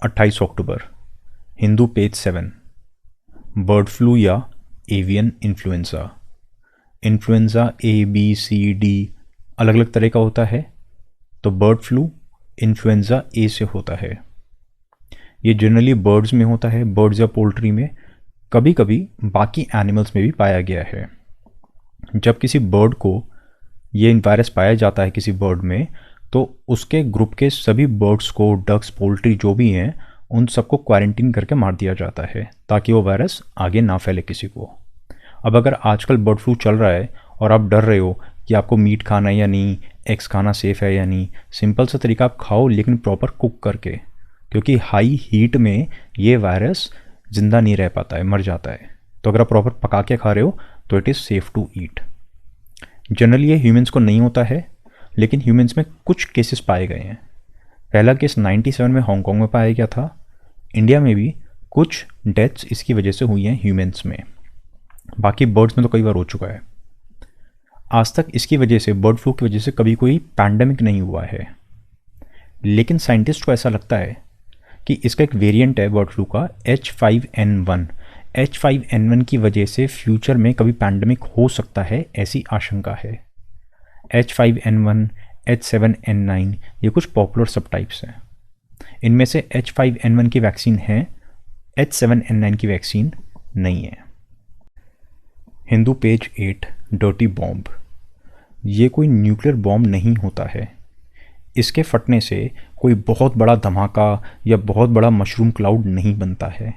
28 अक्टूबर। Hindu page 7। Bird flu या avian influenza. Influenza A B C D अलग अलग तरह का होता है, तो बर्ड फ्लू इन्फ्लुएंजा ए से होता है। ये जनरली बर्ड्स में होता है, बर्ड्स या पोल्ट्री में, कभी कभी बाकी एनिमल्स में भी पाया गया है। जब किसी बर्ड को ये वायरस पाया जाता है किसी बर्ड में, तो उसके ग्रुप के सभी बर्ड्स को, डक्स, पोल्ट्री जो भी हैं, उन सबको क्वारंटीन करके मार दिया जाता है ताकि वो वायरस आगे ना फैले किसी को। अब अगर आजकल बर्ड फ्लू चल रहा है और आप डर रहे हो कि आपको मीट खाना है या नहीं, एग्स खाना सेफ है या नहीं, सिंपल सा तरीका आप खाओ, लेकिन प्रॉपर कुक करके, क्योंकि हाई हीट में ये वायरस ज़िंदा नहीं रह पाता है, मर जाता है। तो अगर आप प्रॉपर पका के खा रहे हो तो it is safe to eat. Generally ये ह्यूमंस को नहीं होता है, लेकिन ह्यूमंस में कुछ केसेस पाए गए हैं। पहला केस 97 में हांगकांग में पाया गया था। इंडिया में भी कुछ डेथ्स इसकी वजह से हुई हैं ह्यूमंस में, बाकी बर्ड्स में तो कई बार हो चुका है। आज तक इसकी वजह से, बर्ड फ्लू की वजह से कभी कोई पैंडेमिक नहीं हुआ है, लेकिन साइंटिस्ट को ऐसा लगता है कि इसका एक वेरिएंट है बर्ड फ्लू का, H5N1। H5N1 की वजह से फ्यूचर में कभी पैंडेमिक हो सकता है, ऐसी आशंका है। H5N1, H7N9 ये कुछ पॉपुलर सब टाइप्स हैं। इनमें से H5N1 की वैक्सीन है, H7N9 की वैक्सीन नहीं है। हिंदू पेज 8। Dirty bomb. ये कोई न्यूक्लियर बॉम्ब नहीं होता है। इसके फटने से कोई बहुत बड़ा धमाका या बहुत बड़ा मशरूम क्लाउड नहीं बनता है।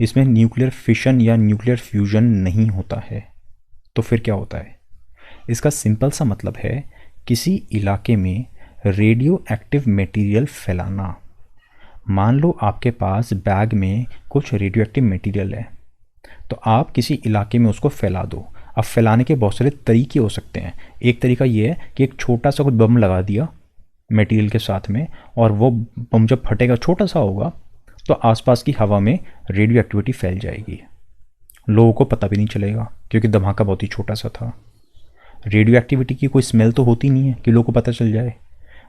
इसमें न्यूक्लियर फिशन या न्यूक्लियर फ्यूजन नहीं होता है। तो फिर क्या होता है? इसका सिंपल सा मतलब है किसी इलाके में रेडियो एक्टिव मटेरियल फैलाना। मान लो आपके पास बैग में कुछ रेडियो एक्टिव मटेरियल है, तो आप किसी इलाके में उसको फैला दो। अब फैलाने के बहुत सारे तरीके हो सकते हैं। एक तरीका ये है कि एक छोटा सा कुछ बम लगा दिया मटेरियल के साथ में, और वो बम जब फटेगा, छोटा सा होगा, तो आसपास की हवा में रेडियो एक्टिविटी फैल जाएगी। लोगों को पता भी नहीं चलेगा क्योंकि धमाका बहुत ही छोटा सा था। रेडियो एक्टिविटी की कोई स्मेल तो होती नहीं है कि लोगों को पता चल जाए।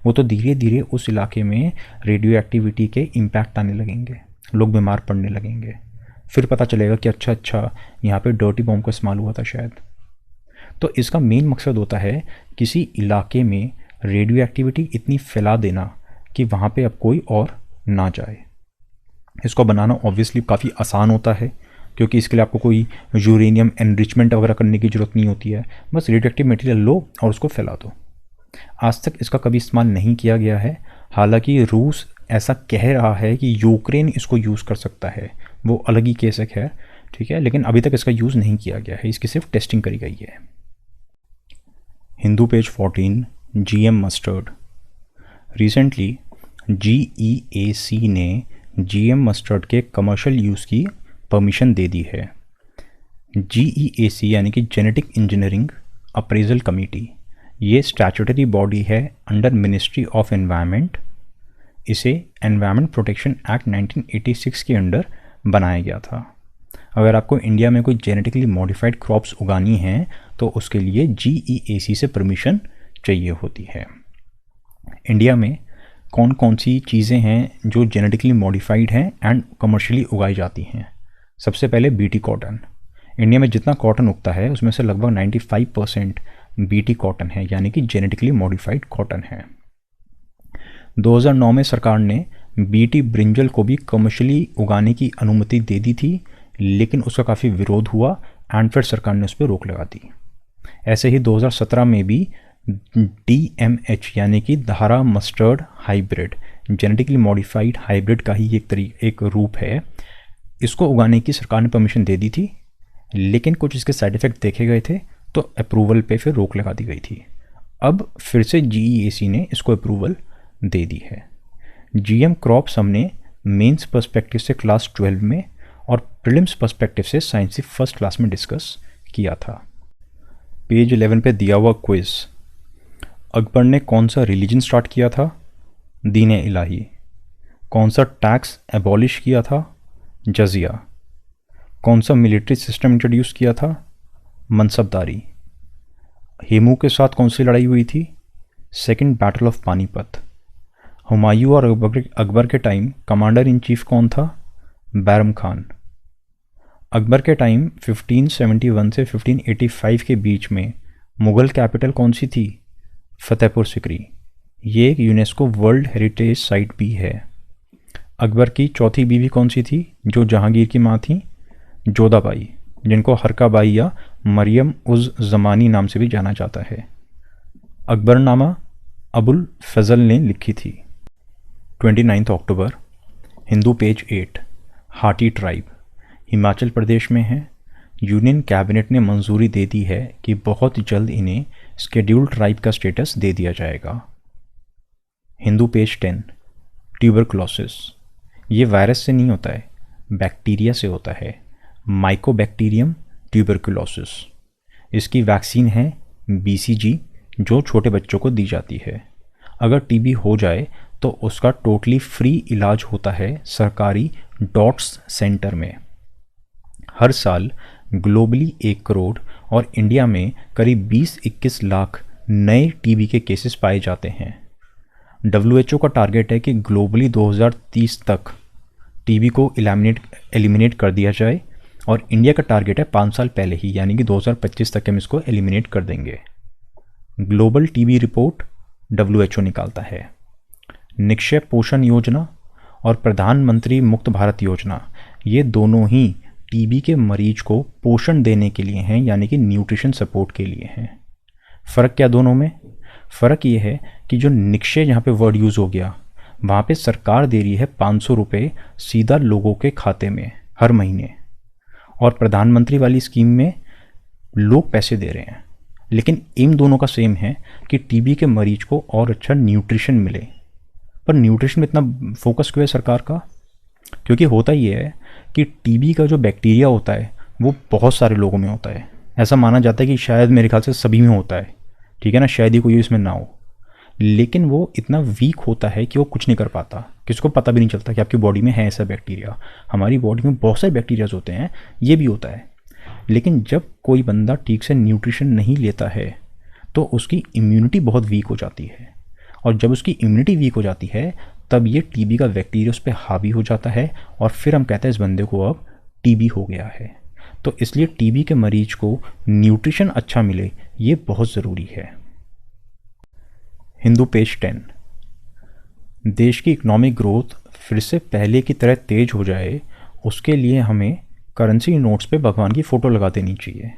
वो तो धीरे धीरे उस इलाके में रेडियो एक्टिविटी के इम्पैक्ट आने लगेंगे, लोग बीमार पड़ने लगेंगे। फिर पता चलेगा कि अच्छा यहाँ पे डर्टी बॉम्ब का इस्तेमाल हुआ था शायद। तो इसका मेन मकसद होता है किसी इलाके में रेडियो एक्टिविटी इतनी फैला देना कि वहाँ पे अब कोई और ना जाए। इसको बनाना ऑब्वियसली काफ़ी आसान होता है, क्योंकि इसके लिए आपको कोई यूरेनियम एनरिचमेंट वगैरह करने की ज़रूरत नहीं होती है। बस रेडियो एक्टिव मटेरियल लो और उसको फैला दो। आज तक इसका कभी इस्तेमाल नहीं किया गया है। हालांकि रूस ऐसा कह रहा है कि यूक्रेन इसको यूज़ कर सकता है, वो अलग ही केस है, ठीक है, लेकिन अभी तक इसका यूज़ नहीं किया गया है, इसकी सिर्फ टेस्टिंग करी गई है। Hindu page 14। GM mustard. Recently GEAC ने GM मस्टर्ड के कमर्शियल यूज़ की परमिशन दे दी है। GEAC यानी कि जेनेटिक इंजीनियरिंग अप्रेजल कमेटी, ये स्टैट्यूटरी बॉडी है अंडर मिनिस्ट्री ऑफ एनवायरनमेंट। इसे एनवायरनमेंट प्रोटेक्शन एक्ट 1986 के अंडर बनाया गया था। अगर आपको इंडिया में कोई जेनेटिकली मॉडिफाइड क्रॉप्स उगानी हैं तो उसके लिए GEAC से परमिशन चाहिए होती है। इंडिया में कौन कौन सी चीज़ें हैं जो जेनेटिकली मॉडिफाइड हैं एंड कमर्शियली उगाई जाती हैं? सबसे पहले BT कॉटन। इंडिया में जितना कॉटन उगता है उसमें से लगभग 95% BT कॉटन है, यानी कि जेनेटिकली मॉडिफाइड कॉटन है। 2009 में सरकार ने BT ब्रिंजल को भी कमर्शियली उगाने की अनुमति दे दी थी, लेकिन उसका काफ़ी विरोध हुआ एंड फिर सरकार ने उस पर रोक लगा दी। ऐसे ही 2017 में भी DMH यानी कि धारा mustard hybrid, genetically modified hybrid का ही एक रूप है, इसको उगाने की सरकार ने परमिशन दे दी थी, लेकिन कुछ इसके साइड इफ़ेक्ट देखे गए थे तो अप्रूवल पे फिर रोक लगा दी गई थी। अब फिर से GEAC ने इसको अप्रूवल दे दी है। GM क्रॉप्स हमने मेंस पर्सपेक्टिव से क्लास 12 में और प्रीलिम्स पर्सपेक्टिव से साइंस की फर्स्ट क्लास में डिस्कस किया था। पेज 11 पे दिया हुआ क्विज। अकबर ने कौन सा रिलीजन स्टार्ट किया था? दीन इलाही। कौन सा टैक्स एबॉलिश किया था? जजिया। कौन सा मिलिट्री सिस्टम इंट्रोड्यूस किया था? मनसबदारी। हेमू के साथ कौन सी लड़ाई हुई थी? Second battle of Panipat. Humayun और अकबर के टाइम कमांडर इन चीफ कौन था? बैरम खान। अकबर के टाइम 1571 से 1585 के बीच में मुग़ल कैपिटल कौन सी थी? फतेहपुर सिकरी। ये एक यूनेस्को वर्ल्ड हेरिटेज साइट भी है। अकबर की चौथी बीवी कौन सी थी जो जहांगीर की माँ थी? जोधाबाई, जिनको हरकाबाई या मरियम उज़ ज़मानी नाम से भी जाना जाता है। अकबरनामा अबुल फजल ने लिखी थी। 29 अक्टूबर। हिंदू पेज 8। हाटी ट्राइब हिमाचल प्रदेश में है। यूनियन कैबिनेट ने मंजूरी दे दी है कि बहुत जल्द इन्हें शेड्यूल्ड ट्राइब का स्टेटस दे दिया जाएगा। हिंदू पेज 10। ट्यूबरकुलोसिस ये वायरस से नहीं होता है, बैक्टीरिया से होता है। Mycobacterium tuberculosis. इसकी वैक्सीन है BCG जो छोटे बच्चों को दी जाती है। अगर TB हो जाए तो उसका टोटली फ्री इलाज होता है सरकारी डॉट्स सेंटर में। हर साल ग्लोबली 1 करोड़ और इंडिया में करीब 20-21 लाख नए TB के केसेस पाए जाते हैं। WHO का टारगेट है कि ग्लोबली 2030 तक TB को एलिमिनेट कर दिया जाए और इंडिया का टारगेट है 5 साल पहले ही, यानी कि 2025 तक हम इसको एलिमिनेट कर देंगे। ग्लोबल TB रिपोर्ट WHO निकालता है। निक्षय पोषण योजना और प्रधानमंत्री मुक्त भारत योजना ये दोनों ही TB के मरीज को पोषण देने के लिए हैं, यानी कि न्यूट्रिशन सपोर्ट के लिए हैं। फ़र्क क्या दोनों में? फ़र्क ये है कि जो निक्षय यहाँ पे वर्ड यूज़ हो गया, वहाँ पे सरकार दे रही है 500 रुपये सीधा लोगों के खाते में हर महीने, और प्रधानमंत्री वाली स्कीम में लोग पैसे दे रहे हैं। लेकिन एम दोनों का सेम है कि TB के मरीज को और अच्छा न्यूट्रिशन मिले। पर न्यूट्रिशन में इतना फोकस क्यों है सरकार का? क्योंकि होता ये है कि TB का जो बैक्टीरिया होता है वो बहुत सारे लोगों में होता है। ऐसा माना जाता है कि शायद मेरे ख्याल से सभी में होता है, ठीक है ना, शायद ही कोई इसमें ना हो। लेकिन वो इतना वीक होता है कि वो कुछ नहीं कर पाता, किसको पता भी नहीं चलता कि आपकी बॉडी में है ऐसा बैक्टीरिया। हमारी बॉडी में बहुत सारे बैक्टीरियाज होते हैं, ये भी होता है। लेकिन जब कोई बंदा ठीक से न्यूट्रिशन नहीं लेता है तो उसकी इम्यूनिटी बहुत वीक हो जाती है, और जब उसकी इम्यूनिटी वीक हो जाती है तब ये TB का बैक्टीरिया उस पर हावी हो जाता है और फिर हम कहते हैं इस बंदे को अब TB हो गया है। तो इसलिए TB के मरीज को न्यूट्रिशन अच्छा मिले, ये बहुत ज़रूरी है। हिंदू पेज 10। देश की इकोनॉमिक ग्रोथ फिर से पहले की तरह तेज हो जाए, उसके लिए हमें करेंसी नोट्स पे भगवान की फ़ोटो लगा देनी चाहिए।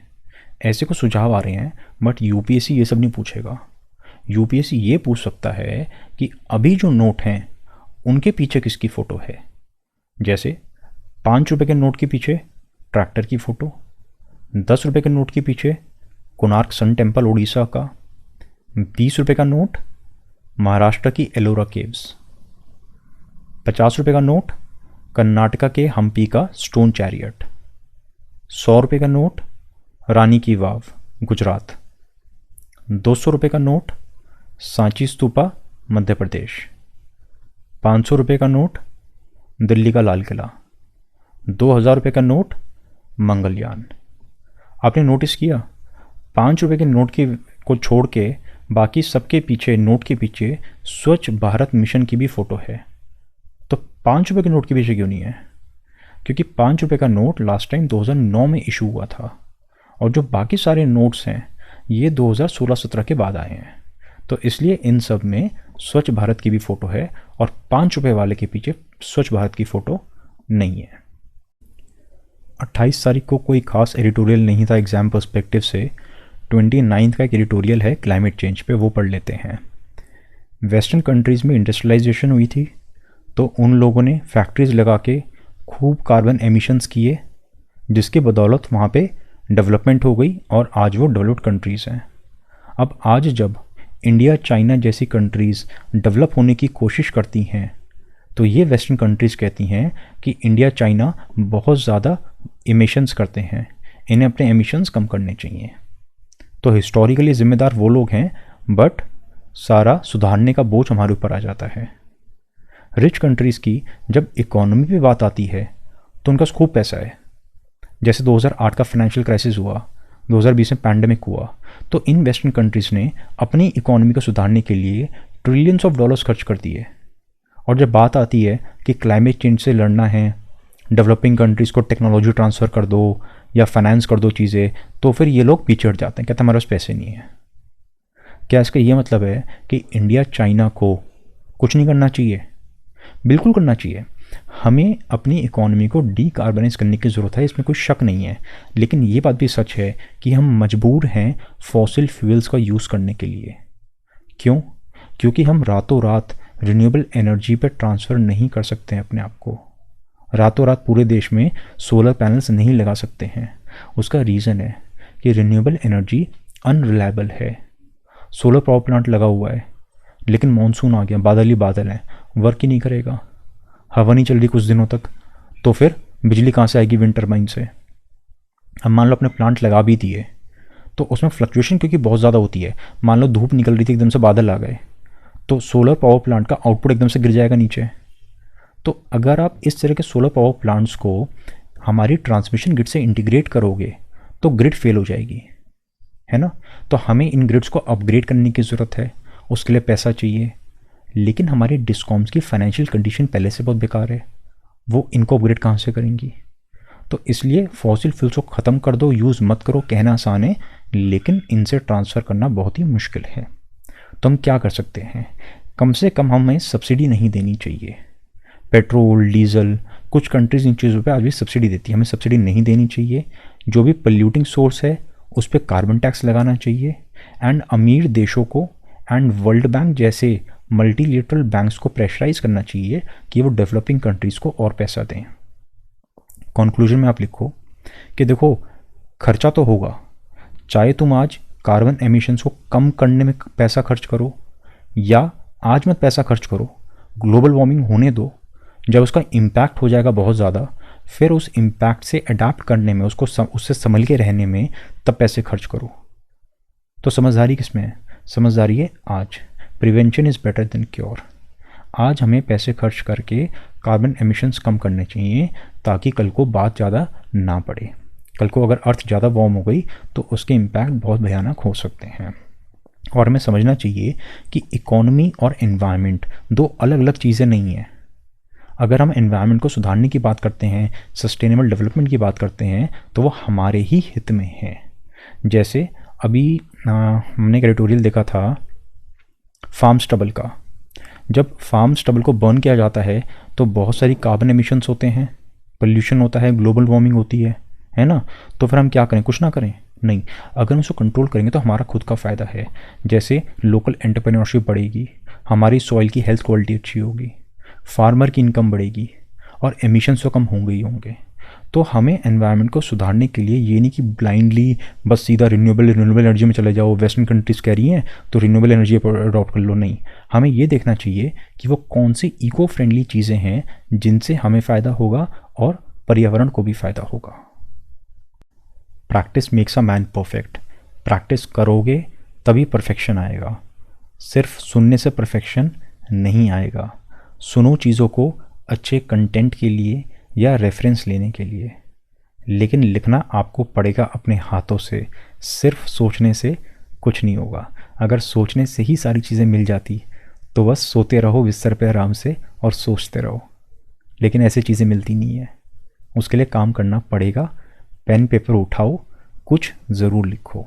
ऐसे कुछ सुझाव आ रहे हैं, बट UPSC ये सब नहीं पूछेगा। UPSC ये पूछ सकता है कि अभी जो नोट हैं उनके पीछे किसकी फ़ोटो है। जैसे 5 रुपये के नोट के पीछे ट्रैक्टर की फ़ोटो, 10 रुपये के नोट के पीछे कोणार्क सन टेम्पल उड़ीसा का, 20 रुपये का नोट महाराष्ट्र की एलोरा केव्स, 50 रुपये का नोट कर्नाटका के हम्पी का स्टोन चैरियट, 100 रुपये का नोट रानी की वाव गुजरात, 200 रुपये का नोट सांची स्तूपा मध्य प्रदेश, 500 रुपये का नोट दिल्ली का लाल किला, 2000 रुपये का नोट मंगलयान। आपने नोटिस किया 5 रुपये के नोट को छोड़ के बाकी सबके पीछे, नोट के पीछे स्वच्छ भारत मिशन की भी फ़ोटो है। तो 5 रुपये के नोट के पीछे क्यों नहीं है? क्योंकि 5 रुपये का नोट लास्ट टाइम 2009 में इशू हुआ था, और जो बाकी सारे नोट्स हैं ये 2016-17 के बाद आए हैं। तो इसलिए इन सब में स्वच्छ भारत की भी फ़ोटो है, और 5 रुपये वाले के पीछे स्वच्छ भारत की फ़ोटो नहीं है। 28 तारीख को कोई खास एडिटोरियल नहीं था एग्ज़ाम पर्सपेक्टिव से। 29 का एक एडिटोरियल है क्लाइमेट चेंज पे, वो पढ़ लेते हैं। वेस्टर्न कंट्रीज़ में इंडस्ट्रियलाइजेशन हुई थी तो उन लोगों ने फैक्ट्रीज़ लगा के खूब कार्बन एमिशंस किए, जिसके बदौलत वहाँ पे डेवलपमेंट हो गई और आज वो डेवलप्ड कंट्रीज़ हैं। अब आज जब इंडिया, चाइना जैसी कंट्रीज़ डेवलप होने की कोशिश करती हैं तो ये वेस्टर्न कंट्रीज़ कहती हैं कि इंडिया, चाइना बहुत ज़्यादा एमिशंस करते हैं, इन्हें अपने एमिशंस कम करने चाहिए। तो हिस्टोरिकली ज़िम्मेदार वो लोग हैं, बट सारा सुधारने का बोझ हमारे ऊपर आ जाता है। रिच कंट्रीज़ की जब इकोनॉमी पे बात आती है तो उनका खूब पैसा है। जैसे 2008 का फाइनेंशियल क्राइसिस हुआ, 2020 में पैंडेमिक हुआ, तो इन वेस्टर्न कंट्रीज़ ने अपनी इकोनॉमी को सुधारने के लिए ट्रिलियंस ऑफ डॉलर्स खर्च कर दिए। और जब बात आती है कि क्लाइमेट चेंज से लड़ना है, डेवलपिंग कंट्रीज़ को टेक्नोलॉजी ट्रांसफ़र कर दो या फाइनेंस कर दो चीज़ें, तो फिर ये लोग पीछे हट जाते हैं, कहते हैं हमारे पास पैसे नहीं है। क्या इसका ये मतलब है कि इंडिया चाइना को कुछ नहीं करना चाहिए? बिल्कुल करना चाहिए। हमें अपनी इकोनॉमी को डीकार्बनाइज करने की ज़रूरत है, इसमें कोई शक नहीं है। लेकिन ये बात भी सच है कि हम मजबूर हैं फॉसिल फ्यूल्स का यूज़ करने के लिए। क्यों? क्योंकि हम रातों रात रिन्यूएबल एनर्जी पर ट्रांसफ़र नहीं कर सकते हैं अपने आप को। रातों रात पूरे देश में सोलर पैनल्स नहीं लगा सकते हैं। उसका रीज़न है कि रिन्यूएबल एनर्जी अनरिलायबल है। सोलर पावर प्लांट लगा हुआ है, लेकिन मॉनसून आ गया, बादल ही बादल हैं, वर्क ही नहीं करेगा, हवा नहीं चल रही कुछ दिनों तक, तो फिर बिजली कहाँ से आएगी? विंड टर्बाइन से। अब मान लो अपने प्लांट लगा भी दिए तो उसमें फ्लक्चुएशन क्योंकि बहुत ज़्यादा होती है, मान लो धूप निकल रही थी, एकदम से बादल आ गए, तो सोलर पावर प्लांट का आउटपुट एकदम से गिर जाएगा नीचे। तो अगर आप इस तरह के सोलर पावर प्लांट्स को हमारी ट्रांसमिशन ग्रिड से इंटीग्रेट करोगे तो ग्रिड फेल हो जाएगी, है ना। तो हमें इन ग्रिड्स को अपग्रेड करने की ज़रूरत है, उसके लिए पैसा चाहिए। लेकिन हमारे डिस्कॉम्स की फाइनेंशियल कंडीशन पहले से बहुत बेकार है, वो इनको अपग्रेड कहाँ से करेंगी? तो इसलिए फॉसिल फ्यूल्स को ख़त्म कर दो, यूज़ मत करो, कहना आसान है, लेकिन इनसे ट्रांसफ़र करना बहुत ही मुश्किल है। तो हम क्या कर सकते हैं? कम से कम हमें सब्सिडी नहीं देनी चाहिए। पेट्रोल, डीजल, कुछ कंट्रीज़ इन चीज़ों पे आज भी सब्सिडी देती है, हमें सब्सिडी नहीं देनी चाहिए। जो भी पोल्यूटिंग सोर्स है उस पर कार्बन टैक्स लगाना चाहिए। एंड अमीर देशों को एंड वर्ल्ड बैंक जैसे मल्टीलेटरल बैंक्स को प्रेशराइज करना चाहिए कि वो डेवलपिंग कंट्रीज़ को और पैसा दें। कंक्लूजन में आप लिखो कि देखो, खर्चा तो होगा, चाहे तुम आज कार्बन एमिशंस को कम करने में पैसा खर्च करो या आज मत पैसा खर्च करो, ग्लोबल वार्मिंग होने दो। जब उसका इम्पैक्ट हो जाएगा बहुत ज़्यादा, फिर उस इम्पैक्ट से अडाप्ट करने में, उससे संभल के रहने में तब पैसे खर्च करो। तो समझदारी किस में है? समझदारी है आज। Prevention is better than cure. आज हमें पैसे खर्च करके कार्बन एमिशंस कम करने चाहिए ताकि कल को बात ज़्यादा ना पड़े। कल को अगर अर्थ ज़्यादा वार्म हो गई तो उसके इम्पैक्ट बहुत भयानक हो सकते हैं। और हमें समझना चाहिए कि इकोनॉमी और एनवायरनमेंट दो अलग अलग चीज़ें नहीं हैं। अगर हम एनवायरनमेंट को सुधारने की बात करते हैं, सस्टेनेबल डेवलपमेंट की बात करते हैं, तो वो हमारे ही हित में है। जैसे अभी हमने एक एडिटोरियल देखा था फार्म स्टबल का। जब फार्म स्टबल को बर्न किया जाता है तो बहुत सारी कार्बन एमिशंस होते हैं, पोल्यूशन होता है, ग्लोबल वार्मिंग होती है ना। तो फिर हम क्या करें? कुछ ना करें? नहीं, अगर उसको कंट्रोल करेंगे तो हमारा खुद का फ़ायदा है। जैसे लोकल एंटरप्रेन्योरशिप बढ़ेगी, हमारी सॉइल की हेल्थ क्वालिटी अच्छी होगी, फार्मर की इनकम बढ़ेगी और एमिशंस तो कम होंगे ही होंगे। तो हमें एनवायरनमेंट को सुधारने के लिए ये नहीं कि ब्लाइंडली बस सीधा रिन्यूएबल एनर्जी में चले जाओ, वेस्टर्न कंट्रीज़ कह रही हैं तो रिन्यूएबल एनर्जी अडॉप्ट कर लो। नहीं, हमें ये देखना चाहिए कि वो कौन सी इको फ्रेंडली चीज़ें हैं जिनसे हमें फ़ायदा होगा और पर्यावरण को भी फ़ायदा होगा। Practice makes a man perfect. Practice करोगे तभी परफेक्शन आएगा। सिर्फ सुनने से परफेक्शन नहीं आएगा। सुनो चीज़ों को अच्छे कंटेंट के लिए या रेफरेंस लेने के लिए, लेकिन लिखना आपको पड़ेगा अपने हाथों से। सिर्फ सोचने से कुछ नहीं होगा। अगर सोचने से ही सारी चीज़ें मिल जाती तो बस सोते रहो बिस्तर पे आराम से और सोचते रहो, लेकिन ऐसी चीज़ें मिलती नहीं है। उसके लिए काम करना पड़ेगा। पेन पेपर उठाओ, कुछ ज़रूर लिखो।